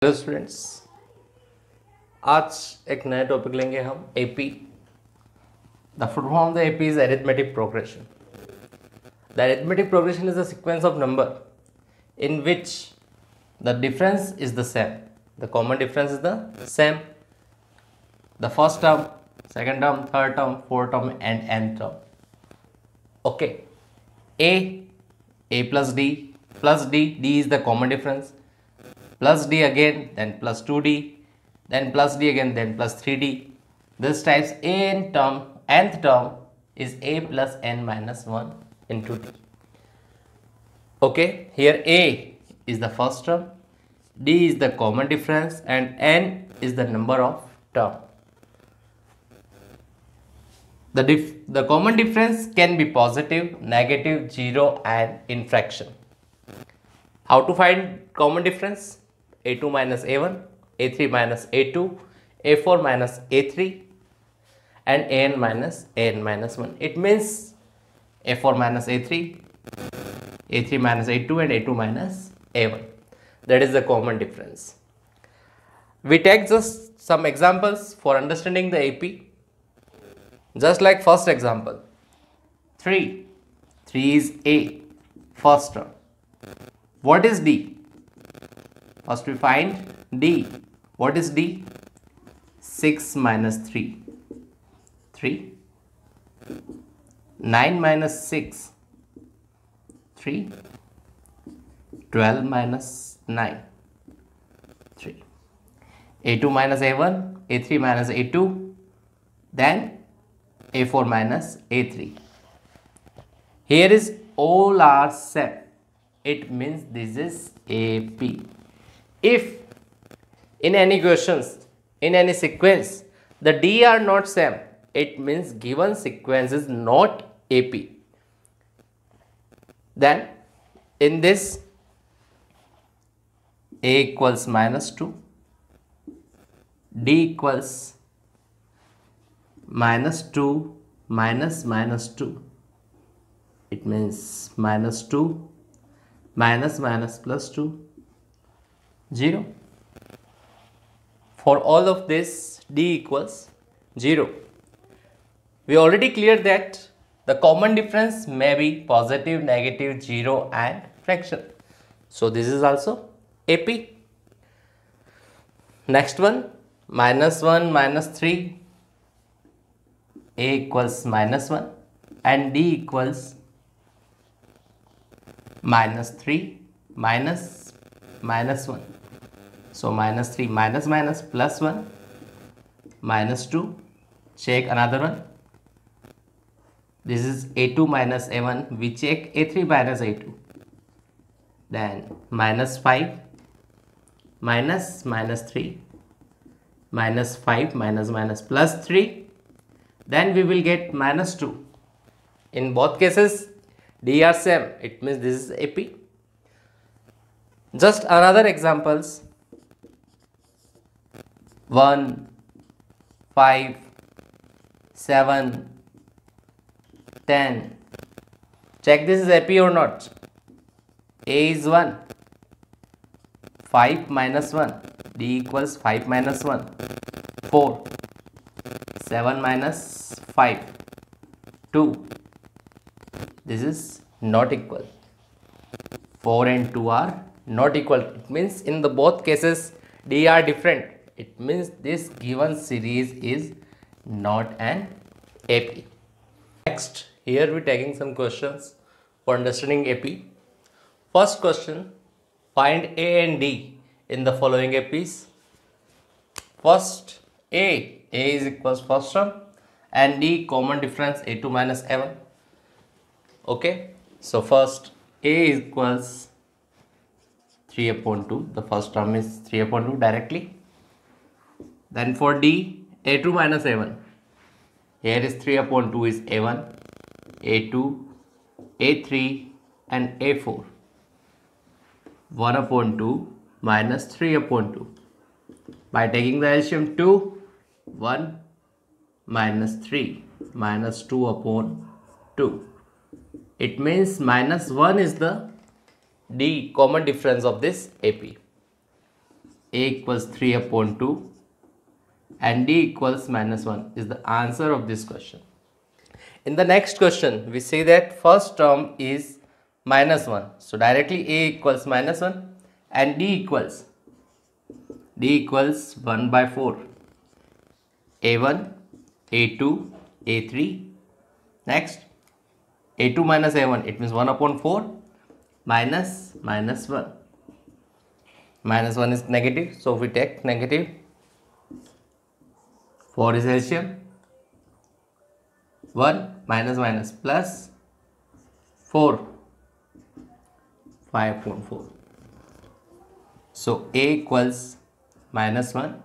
Hello students, आज एक नया टॉपिक लेंगे हम AP. The full form of the AP is arithmetic progression. The arithmetic progression is the sequence of number in which the difference is the same. The common difference is the same. The first term, second term, third term, fourth term, and nth term. Okay. A plus D, D is the common difference. Plus D again, then plus 2D, then plus D again, then plus 3D. This type's nth term is A plus n minus 1 into D. Okay, here A is the first term, D is the common difference, and n is the number of term. The common difference can be positive, negative, 0, and in fraction. How to find common difference? A2 minus A1, A3 minus A2, A4 minus A3, and an minus 1. It means A4 minus A3, A3 minus A2, and A2 minus A1. That is the common difference. We take just some examples for understanding the AP. Just like first example, 3. 3 is A, first term. What is D? First we find D. What is D? 6 minus 3. 3. 9 minus 6. 3. 12 minus 9. 3. A2 minus A1, A3 minus A2, then A4 minus A3. Here is all are same. It means this is AP. If in any questions, in any sequence, the D are not same, it means given sequence is not AP. Then in this, A equals minus 2, D equals minus 2 minus minus 2. It means minus 2 minus minus plus 2, 0. For all of this, D equals 0. We already cleared that the common difference may be positive, negative, 0, and fraction. So this is also AP. Next one, minus 1 minus 3. A equals minus 1 and D equals minus 3 minus minus 1. So minus 3 minus minus plus 1 minus 2. Check another one. This is A2 minus A1. We check A3 minus A2. Then minus 5 minus minus 3 minus 5 minus minus plus 3. Then we will get minus 2. In both cases, D are same. It means this is AP. Just another examples. 1, 5, 7, 10. Check this is AP or not. A is 1. 5 minus 1. D equals 5 minus 1. 4. 7 minus 5. 2. This is not equal. 4 and 2 are not equal. It means in the both cases D are different. It means this given series is not an AP. Next, here we are taking some questions for understanding AP. First question, find A and D in the following APs. First, A is equals first term, and D common difference A2 minus A1. Okay, so first A is equals 3 upon 2. The first term is 3 upon 2 directly. Then for D, A2 minus A1. Here is 3 upon 2 is A1, A2, A3, and A4. 1 upon 2 minus 3 upon 2. By taking the LCM 2, 1 minus 3 minus 2 upon 2. It means minus 1 is the D common difference of this AP. A equals 3 upon 2 and D equals minus 1 is the answer of this question. In the next question, we say that first term is minus 1. So directly A equals minus 1 and D equals 1 by 4. A1, A2, A3. Next, A2 minus A1, it means 1 upon 4 minus 1. Minus 1 is negative, so we take negative. 4 is LCM. 1 minus minus plus 4, 5 upon 4. So A equals minus 1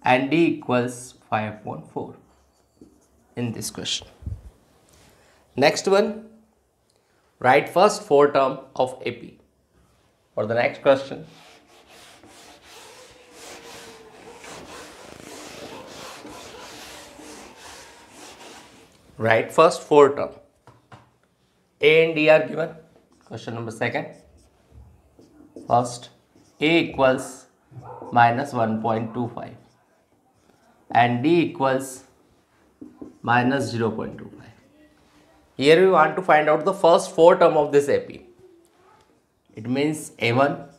and D equals 5 upon 4 in this question. Next one, write first 4 term of AP. For the next question, write first 4 term. A and D are given. Question number 2nd. First, A equals minus 1.25 and D equals minus 0.25. Here we want to find out the first 4 term of this AP. It means A1,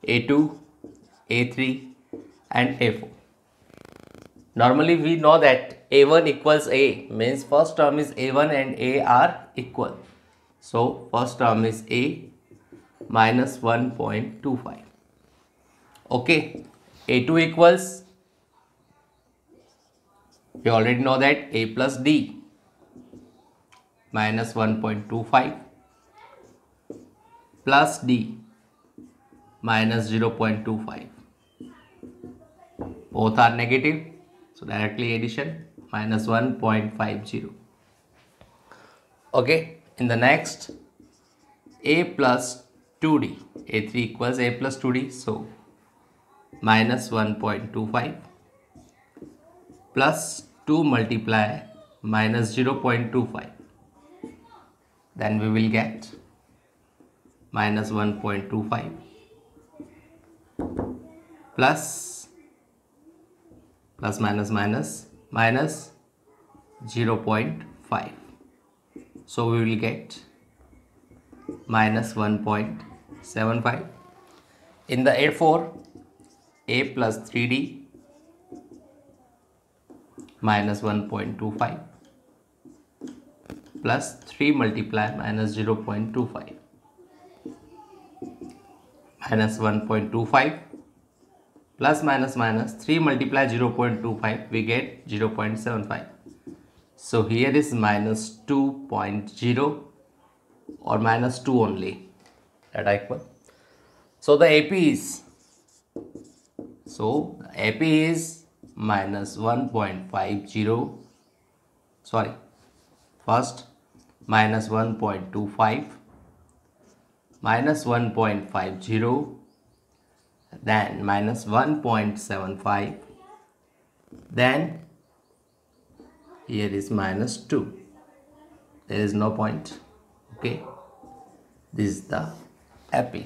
A2, A3 and A4. Normally we know that A1 equals A, means first term is A1 and A are equal. So first term is A minus 1.25. Okay, A2 equals, we already know that A plus D minus 1.25 plus D minus 0.25. Both are negative, so directly addition minus 1.50. Okay, in the next, A plus 2D, A3 equals A plus 2D, so minus 1.25 plus 2 multiply minus 0.25. Then we will get minus 1.25 plus minus minus 0.5. So we will get minus 1.75. In the A4, A plus 3D minus 1.25 plus 3 multiply minus 0.25 minus 1.25 plus minus 3 multiply 0.25, we get 0.75. So here is minus 2.0 or minus 2 only, that equal. So the AP is minus 1.50, sorry, first minus 1.25 minus 1.50, then minus 1.75, then here is minus 2. There is no point. Okay, this is the AP,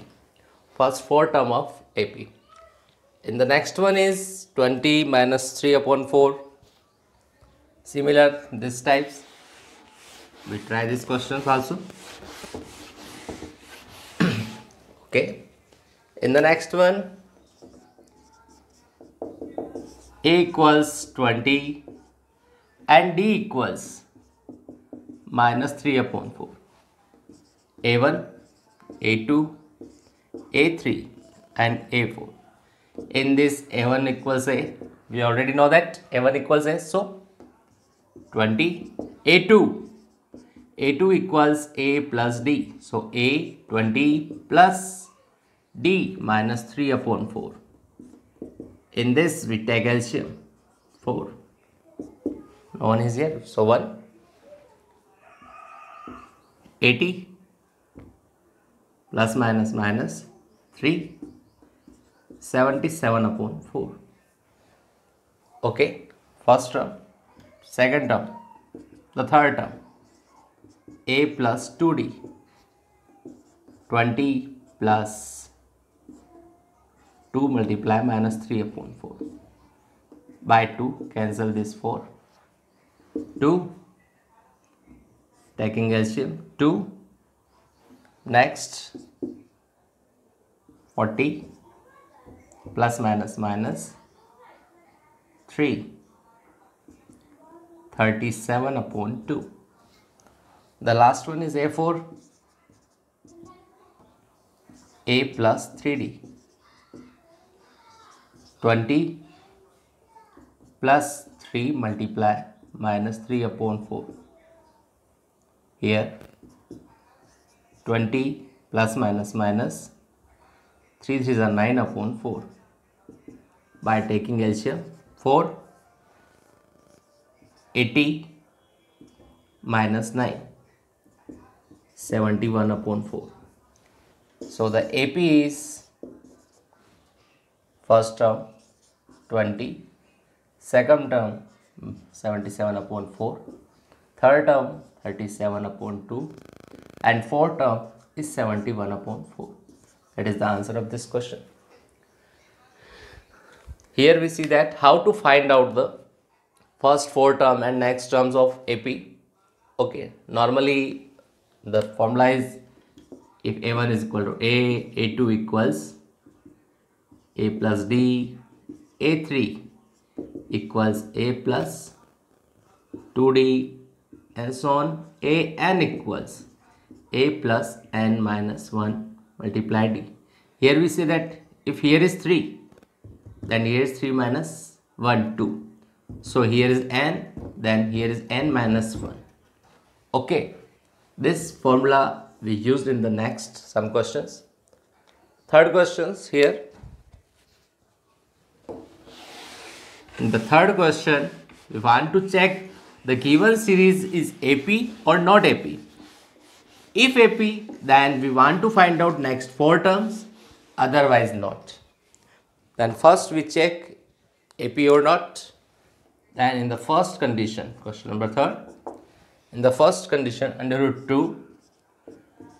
first 4 term of AP. In the next one is 20 minus 3 upon 4. Similar this types. We try these questions also. Okay, in the next one, A equals 20 and D equals minus 3 upon 4. A1, A2, A3 and A4. In this, A1 equals A, we already know that A1 equals A, so 20. A2 equals A plus D, so A 20 plus D minus 3 upon 4. In this, we take LCM 4. No one is here, so 1. 80 plus minus 3, 77 upon 4. Okay, first term, second term, the third term, A plus 2D, 20 plus 2 multiply minus 3 upon 4. By 2 cancel this 4. 2 taking LCM 2. Next 40 plus minus minus 3. 37 upon 2. The last one is A4. A plus 3D. 20 plus 3 multiply minus 3 upon 4. Here 20 plus minus minus 3 3s are 9 upon 4. By taking LCM 4. 80 minus 9. 71 upon 4. So the AP is first term 20, second term 77 upon 4, third term 37 upon 2, and fourth term is 71 upon 4. That is the answer of this question. Here we see that how to find out the first 4 term and next terms of AP. Okay, normally the formula is, if A1 is equal to A, A2 equals A plus D, A3 equals A plus 2D, and so on. An equals A plus n minus 1 multiply D. Here we say that if here is 3, then here is 3 minus 1, 2. So here is n, then here is n minus 1. Okay, this formula we used in the next some questions. Third questions here. In the third question, we want to check the given series is AP or not AP. If AP, then we want to find out next 4 terms, otherwise not. Then first we check AP or not. Then in the first condition, question number 3rd, in the first condition, under root 2,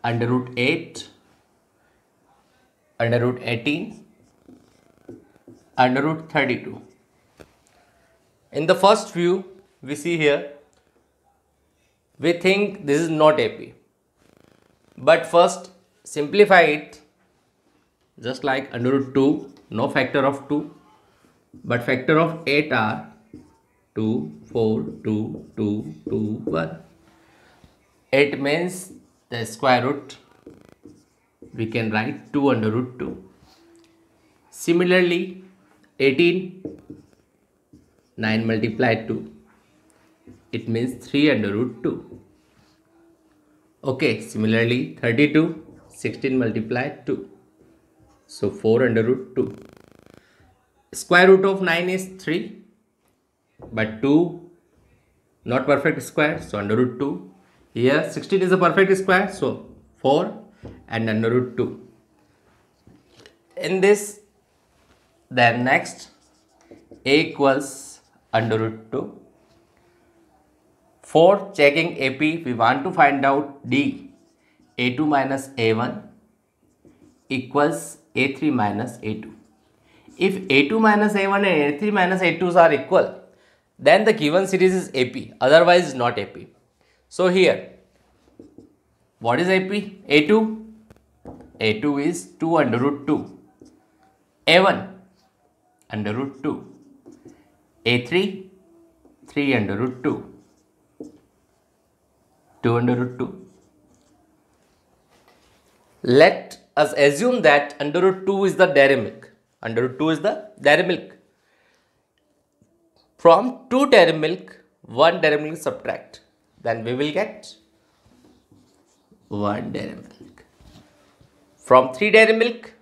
under root 8, under root 18, under root 32. In the first view, we see here, we think this is not AP. But first, simplify it, just like under root 2, no factor of 2, but factor of 8 are 2, 4, 2, 2, 2, 1. 8 means the square root, we can write 2 under root 2. Similarly, 18, 9 multiplied 2, it means 3 under root 2. Okay, similarly 32, 16 multiplied 2, so 4 under root 2. Square root of 9 is 3, but 2 not perfect square, so under root 2. Here 16 is a perfect square, so 4 and under root 2. In this, then next, A equals under root 2. For checking AP, we want to find out D, A2 minus A1 equals A3 minus A2. If A2 minus A1 and A3 minus A2s are equal, then the given series is AP, otherwise not AP. So here, what is AP? A2? A2 is 2 under root 2. A1 under root 2. A3, 3 under root 2. 2 under root 2. Let us assume that under root 2 is the dairy milk. Under root 2 is the dairy milk. From 2 dairy milk, 1 dairy milk subtract. Then we will get 1 dairy milk. From 3 dairy milk,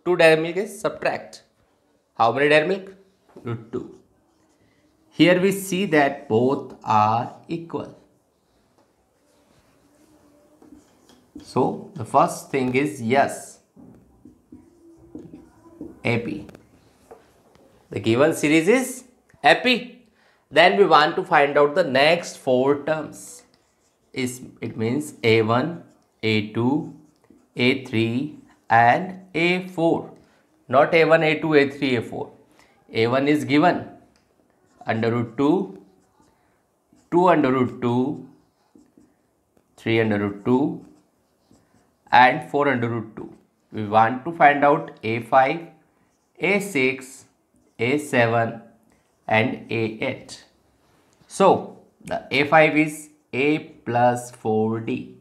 2 dairy milk is subtract. How many dairy milk? Root 2. Here we see that both are equal. So the first thing is yes, AP. The given series is AP. Then we want to find out the next 4 terms. It means A1, A2, A3 and A4. not a1, a2, a3, a4. a1 is given under root 2, 2 under root 2, 3 under root 2 and 4 under root 2. We want to find out a5, a6, a7 and a8. So the a5 is a plus 4d,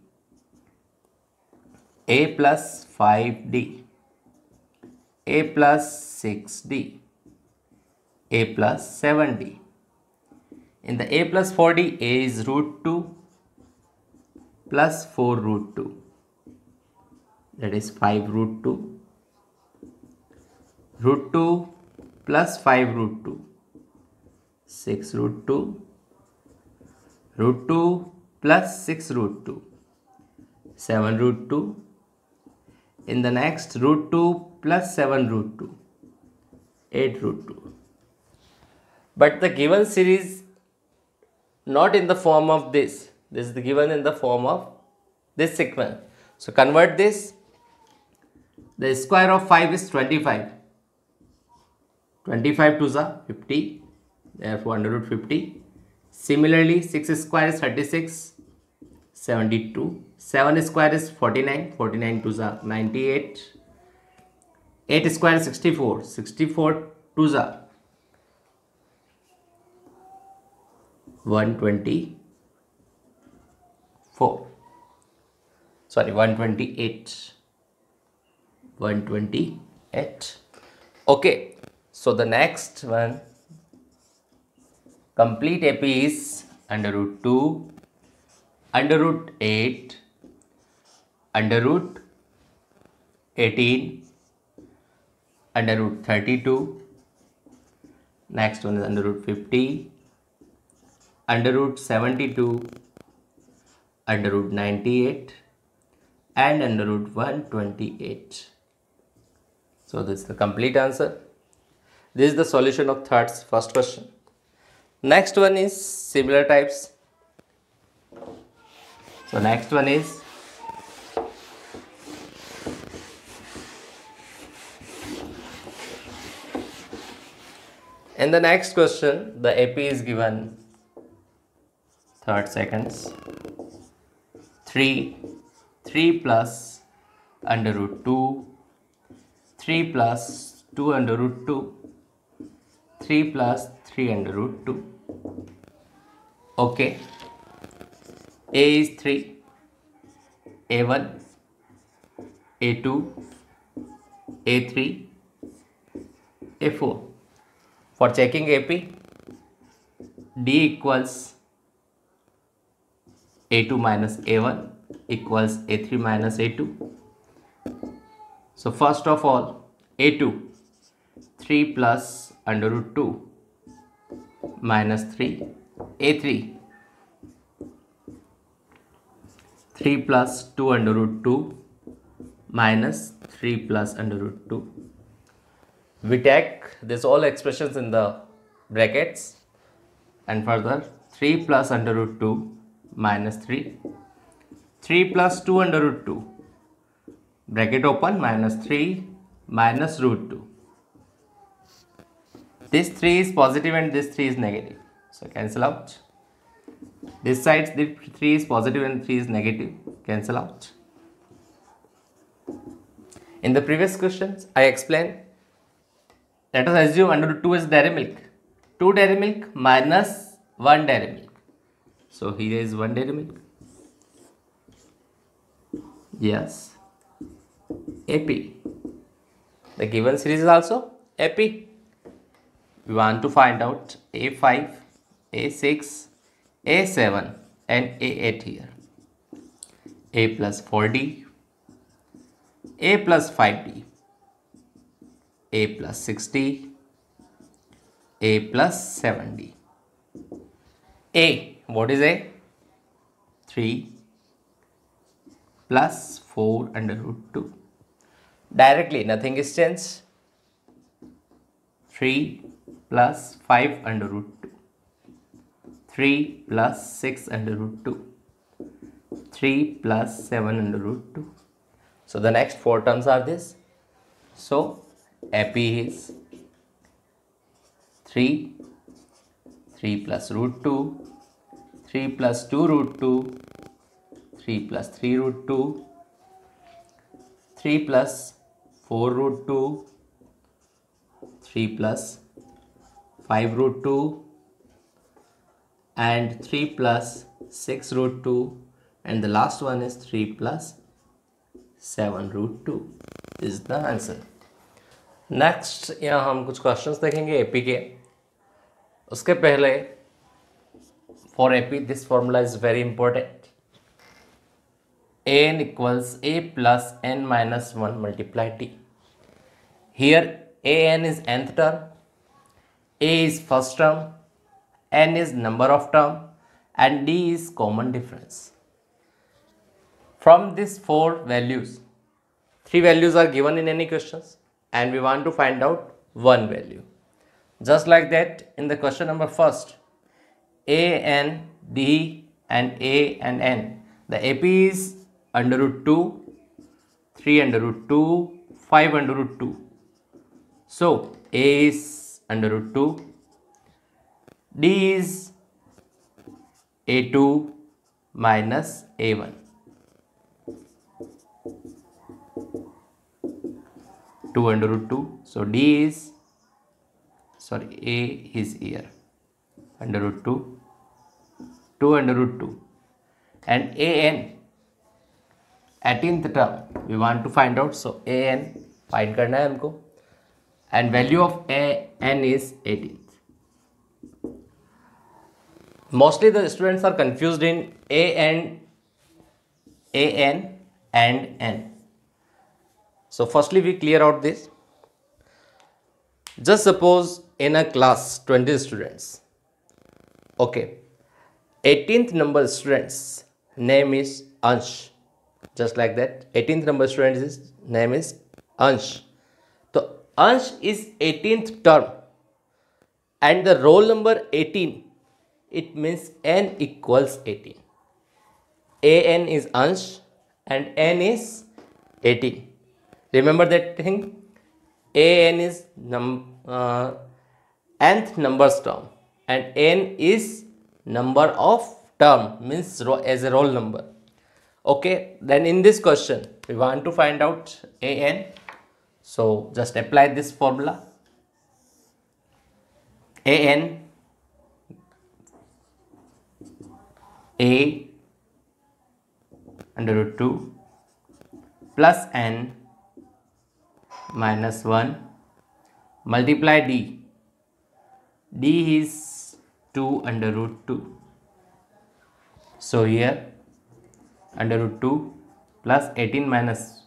a plus 5d, a plus 6d, a plus 7d. In the a plus 4d, a is root 2 plus 4 root 2, that is 5 root 2, root 2 plus 5 root 2, 6 root 2, root 2 plus 6 root 2, 7 root 2. In the next, root 2 plus 7 root 2, 8 root 2. But the given series not in the form of this. This is given in the form of this sequence. So convert this. The square of 5 is 25. 25 to the 50. Therefore under root 50. Similarly 6 square is 36. 72. 7 square is 49. 49 to the 98. 8 square is 64. 64 to the 124. Sorry, 128. 128. Okay. So the next one, complete AP is under root 2, under root 8, under root 18, under root 32. Next one is under root 50, under root 72, under root 98 and under root 128. So this is the complete answer. This is the solution of first question. Next one is similar types. So next one is in the next question the AP is given 30 seconds. 3 plus under root 2, 3 plus 2 under root 2, 3 plus 3 under root 2. Okay. A is 3, A1, A2, A3, A4. For checking AP, D equals A2 minus A1 equals A3 minus A2. So first of all, A2, 3 plus under root 2 minus 3, A3, 3 plus 2 under root 2 minus 3 plus under root 2. We take this all expressions in the brackets and further 3 plus under root 2 minus 3, 3 plus 2 under root 2, bracket open, minus 3 minus root 2. This 3 is positive and this 3 is negative. So cancel out. This side the 3 is positive and 3 is negative. Cancel out. In the previous questions, I explained. Let us assume under root 2 is dairy milk. 2 dairy milk minus 1 dairy milk. So here is 1 dairy milk. Yes. AP. The given series is also AP. We want to find out A5, A6, A7 and A8 here. A plus 4D, A plus 5D, A plus 6D, A plus 7D. A, what is A? 3 plus 4 under root 2. Directly, nothing is changed. 3 plus 5 under root 2. 3 plus 6 under root 2. 3 plus 7 under root 2. So the next 4 terms are this. So AP is 3, 3 plus root 2, 3 plus 2 root 2, 3 plus 3 root 2, 3 plus 4 root 2, 3 plus 5 root 2, and 3 plus 6 root 2, and the last one is 3 plus 7 root 2 is the answer. Next यहाँ हम कुछ questions देखेंगे AP के. उसके पहले for AP this formula is very important. an equals a plus n minus 1 multiply t. Here an is nth term, a is first term, n is number of term, and d is common difference. From these four values, three values are given in any questions and we want to find out one value. Just like that, in the question number first, a, n, d and a and n, the AP is under root 2, 3 under root 2, 5 under root 2. So a is under root 2, d is a2 minus a1. 2 under root 2. So d is, sorry, a is here under root 2, 2 under root 2, and an 18th term we want to find out. So an find करना है हमको, and value of an is 18th. Mostly the students are confused in an and n. So firstly we clear out this. Just suppose in a class 20 students. Okay, 18th number students name is Ansh. Just like that, 18th number students name is Ansh. So Ansh is 18th term and the roll number 18. It means n equals 18. An is Ansh and n is 18. Remember that thing. An is nth numbers term and n is number of term, means as a roll number. Okay, then in this question we want to find out an. So just apply this formula. An a under root 2 plus n minus 1 multiply d. D is 2 under root 2. So here under root 2 plus 18 minus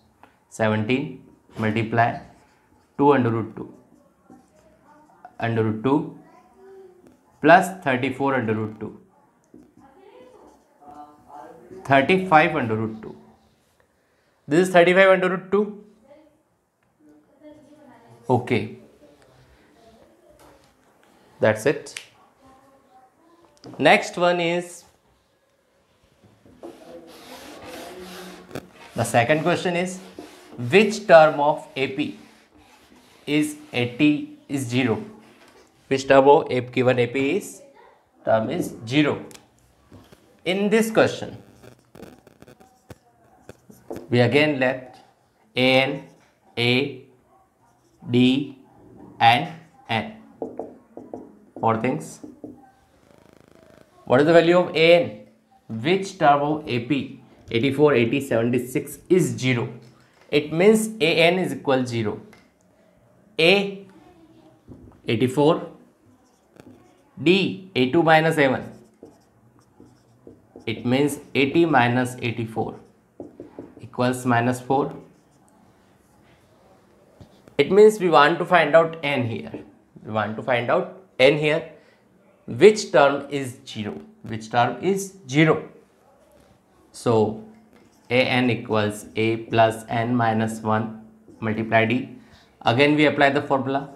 17 multiply 2 under root 2 under root 2 plus 34 under root 2, 35 under root 2. This is 35 under root 2. Okay, that's it. Next one is the second question is, which term of AP is 0? Which term of given AP is term is 0? In this question we again left an, a, d and n. Four things. What is the value of an? Which term of AP 84, 80, 76 is 0? It means an is equal 0. A 84, d a2 minus a1. It means 80 minus 84 equals minus 4. It means we want to find out n here. We want to find out n here. Which term is 0? Which term is 0? So an equals a plus n minus 1 multiply d. Again we apply the formula.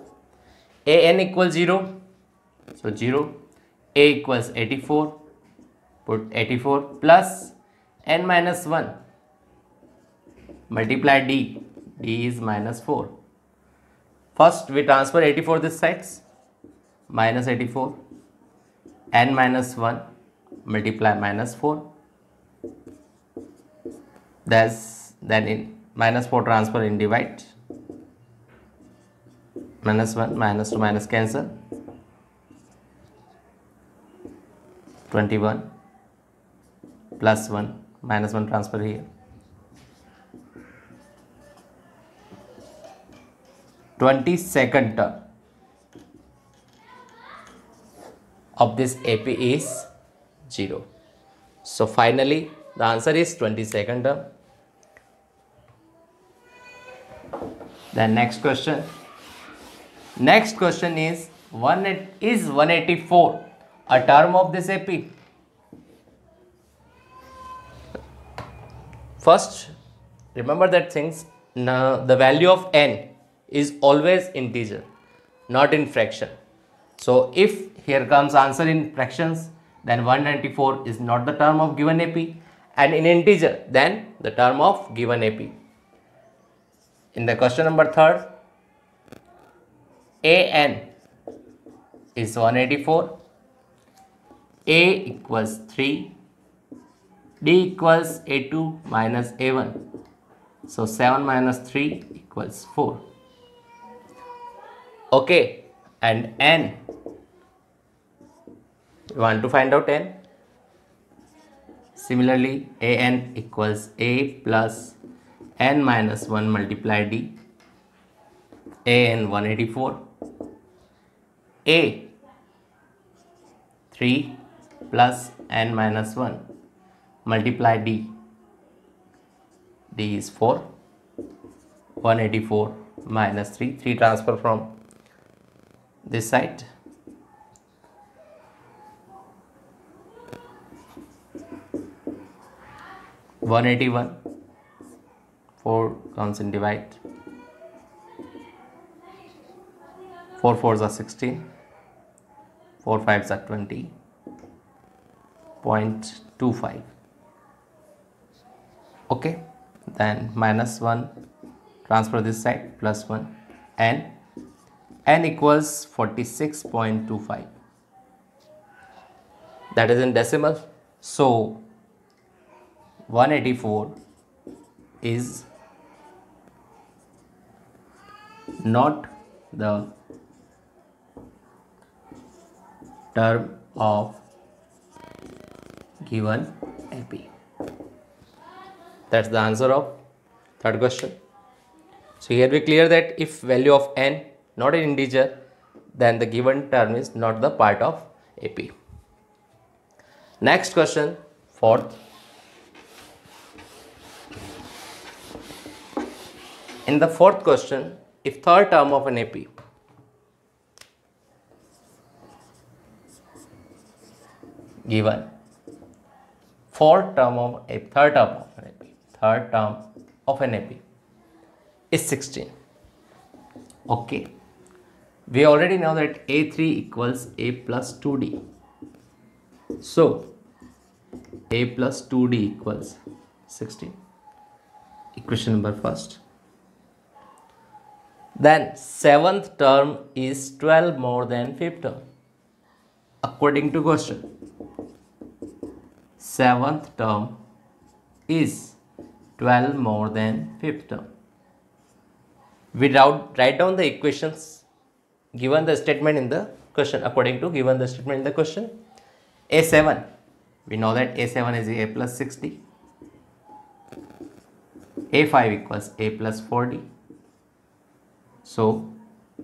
An equals 0. So 0. A equals 84. Put 84 plus n minus 1 multiply d. D is minus 4. First we transfer 84 this sides, minus 84, n minus 1 multiply minus 4. Then in minus 4 transfer in divide, minus 1 minus 2 minus cancel, 21 plus 1 minus 1 transfer here, 22nd term of this AP is 0. So finally the answer is 22nd term. Then next question is 184 a term of this AP? First remember that things, the value of n is always integer, not in fraction. So if here comes answer in fractions, then 194 is not the term of given AP, and in integer then the term of given AP. In the question number 3rd, an is 184, a equals 3, d equals a2 minus a1, so 7 minus 3 equals 4. Okay, and n, we want to find out n. Similarly, an equals a plus n minus 1 multiply d, an 184, a 3 plus n minus 1 multiply d, d is 4, 184 minus 3 transfer from this side, 181, 4 comes in divide, 4 4s are 16, 4 5s are 20.25. Okay, then minus 1 transfer this side, plus 1, n equals 46.25. that is in decimal. So 184 is not the term of given AP. That's the answer of 3rd question. So here we clear that if value of n not an integer, then the given term is not the part of AP. Next question, 4th. In the 4th question, if 3rd term of an AP given, 3rd term of an AP is 16. Okay, we already know that a3 equals a plus 2d. So a plus 2d equals 16. Equation number 1st. Then 7th term is 12 more than 5th term. According to question, 7th term is 12 more than 5th term. We write down the equations given the statement in the question. According to given the statement in the question, a7, we know that a7 is a plus 60, a5 equals a plus 4d. So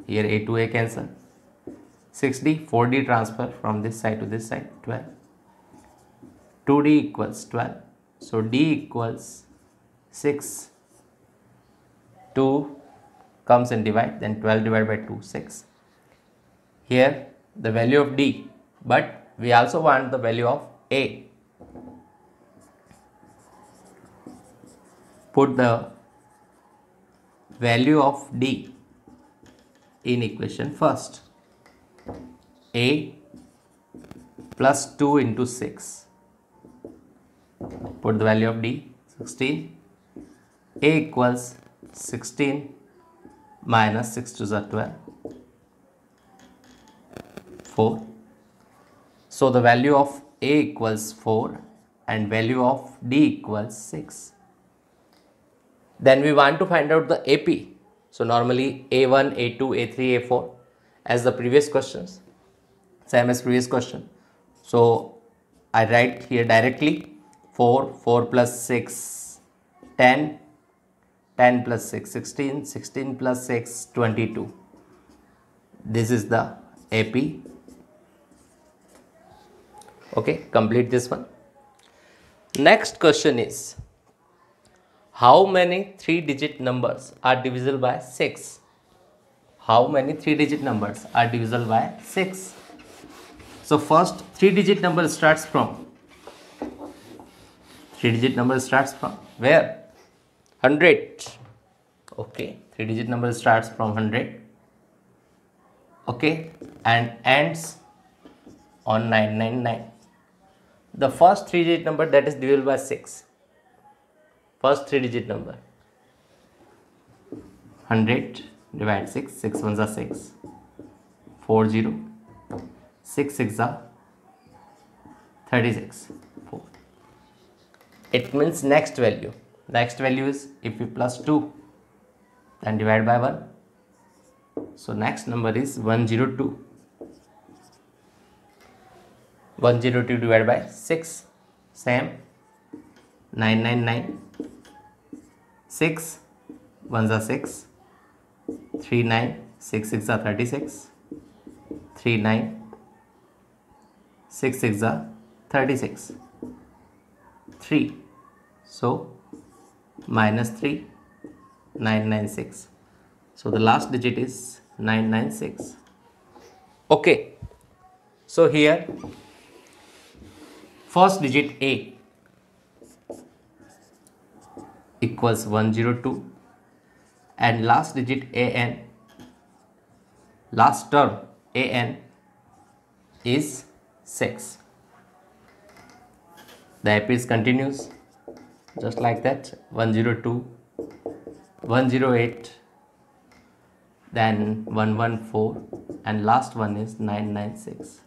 here a to a cancel, 6d, 4d transfer from this side to this side, 12, 2d equals 12, so d equals 6, 2 comes in divide, then 12 divided by 2, 6. Here the value of d, but we also want the value of a. Put the value of d in equation first. A plus 2 into 6. Put the value of d, 16. A equals 16 minus 6 to the 12, 4. So the value of A equals 4 and value of D equals 6. Then we want to find out the AP. So normally A1, A2, A3, A4 as the previous questions, same as previous question. So I write here directly 4, 4 plus 6, 10, 10 plus 6, 16, 16 plus 6, 22. This is the AP. Okay, complete this one. Next question is, how many 3-digit numbers are divisible by 6? How many 3-digit numbers are divisible by 6? So first 3-digit number starts from, 3-digit number starts from where? 100. Okay, 3-digit number starts from 100. Okay, and ends on 999. The first 3-digit number that is divisible by 6. First 3-digit number. 100 divide 6. 6 ones are 6. 40. 6 6 are 36. 4. It means next value. Next value is if we plus 2, then divide by 1. So next number is 102. 102 divided by 6. Same. 999. 6 ones are 6. 39. 6 6 are 36. 39. 6 6 are 36. 3. So minus 3. 996. So the last digit is 996. Okay. So here first digit A equals 102 and last digit AN, last term AN is 6. The AP is continuous just like that. 102, 108, then 114 and last one is 996.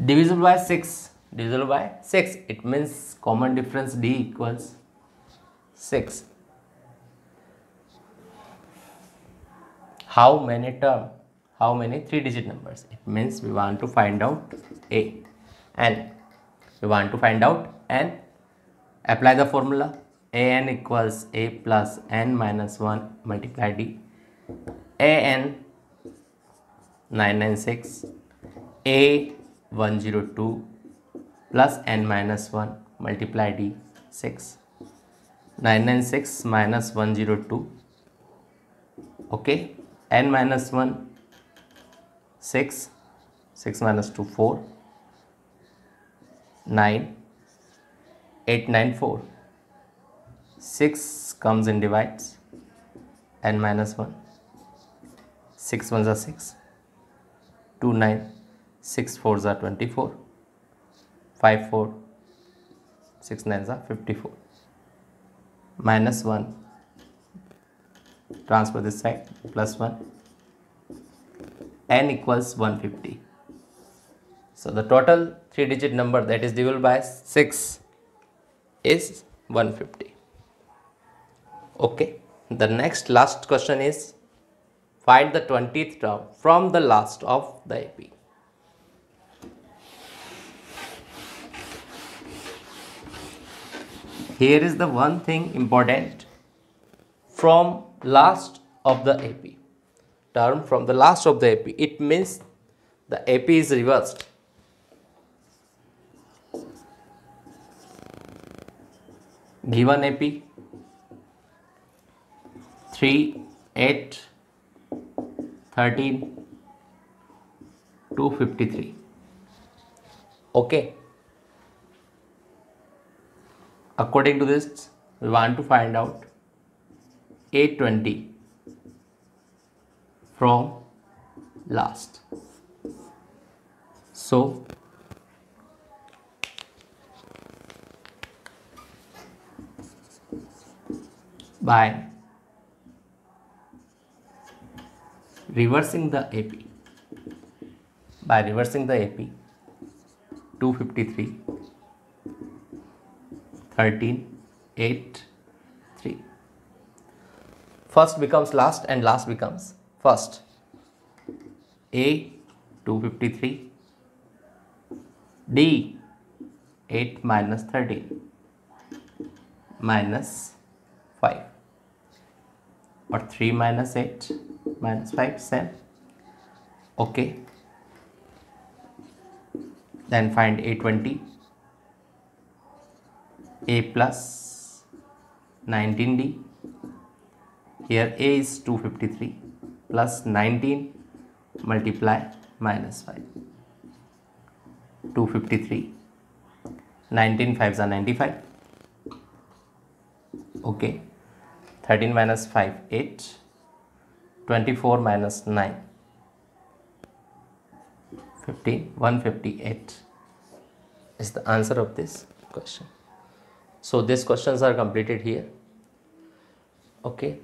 Divisible by 6. Divisible by 6. It means common difference D equals 6. How many term? How many 3-digit numbers? It means we want to find out A. N. We want to find out N. Apply the formula. AN equals A plus N minus 1 multiply D. AN 996. A 102 plus N minus 1 multiply D 6. 996 minus 102. Okay. N minus 1 6. 6 minus 2 4. 9. 8 9 4. 6 comes in divides. N minus 1. 6 ones are 6. 2 9. 6 fours are 24. 5 4. 6 nines are 54. Minus 1. Transfer this side. Plus 1. N equals 150. So the total 3-digit number that is divisible by 6 is 150. Okay. The next last question is, find the 20th term from the last of the AP. Here is the one thing important, from last of the AP. Term from the last of the AP. It means the AP is reversed. Given AP 3, 8, 13, 253. Okay. According to this, we want to find out A20 from last. So by Reversing the AP. By reversing the AP, 253, 13, 8, 3. First becomes last and last becomes first. A 253, D 8 minus 13 minus 5, or 3 minus 8 minus 5, same. Okay. Then find A20, A plus 19D. Here A is 253 plus 19 multiply minus 5. 253, 19 5s are 95. Okay. 13 minus 5, 8. 24 minus 9, 15, 158 is the answer of this question. So these questions are completed here. Okay.